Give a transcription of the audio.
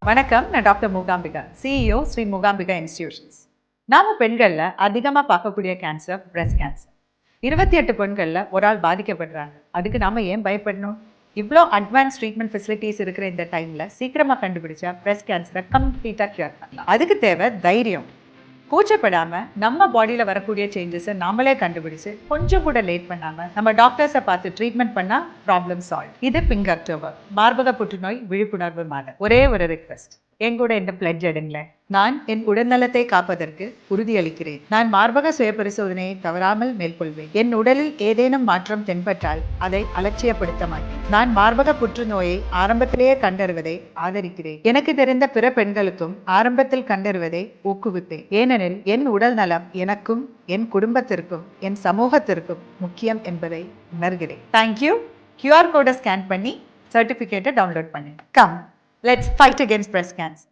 வணக்கம், நான் doctor Mookambika, CEO Shri Mookambika institutions. நாம பெண்கள்ல அதிகமா பார்க்கக்கூடிய கேன்சர் பிரஸ்ட் கேன்சர். 28 பெண்கள்ல ஒரு ஆள் பாதிக்கப்படுறாங்க. அதுக்கு நாம ஏன் பயப்படணும்? இவ்வளோ அட்வான்ஸ் ட்ரீட்மெண்ட் ஃபெசிலிட்டிஸ் இருக்கிற இந்த டைம்ல சீக்கிரமா கண்டுபிடிச்சா பிரஸ்ட் கேன்சரை கம்ப்ளீட்டா கியூர் பண்ணலாம். அதுக்கு தேவை தைரியம். கூச்சப்படாம நம்ம பாடியில வரக்கூடிய சேஞ்சஸை நாமளே கண்டுபிடிச்சு கொஞ்சம் கூட லேட் பண்ணாம நம்ம டாக்டர்ஸை பார்த்து ட்ரீட்மெண்ட் பண்ணா ப்ராப்ளம் சால்வ். இது பிங்க் அக்டோபர் மார்பக புற்றுநோய் விழிப்புணர்வு மாதம். ஒரே ஒரு ரிக்வெஸ்ட், எங்கூட இந்த பிளட்ஜ் எடுங்களேன். நான் என் உடல்நலத்தை காப்பதற்கு உறுதியளிக்கிறேன். நான் மார்பக சுய பரிசோதனையை தவறாமல் மேற்கொள்வேன். என் உடலில் ஏதேனும் மாற்றம் தென்பட்டால் அதை அலட்சியப்படுத்த மாட்டேன். நான் மார்பக புற்றுநோயை ஆரம்பத்திலேயே கண்டறிவதை ஆதரிக்கிறேன். எனக்கு தெரிந்த பிற பெண்களுக்கும் ஆரம்பத்தில் கண்டறிவதை ஊக்குவித்தேன். ஏனெனில் என் உடல் நலம் எனக்கும் என் குடும்பத்திற்கும் என் சமூகத்திற்கும் முக்கியம் என்பதை உணர்கிறேன். தேங்க்யூ. QR கோடை ஸ்கேன் பண்ணி சர்டிஃபிகேட்டை டவுன்லோட் பண்ணேன். Come, let's fight against breast cancer.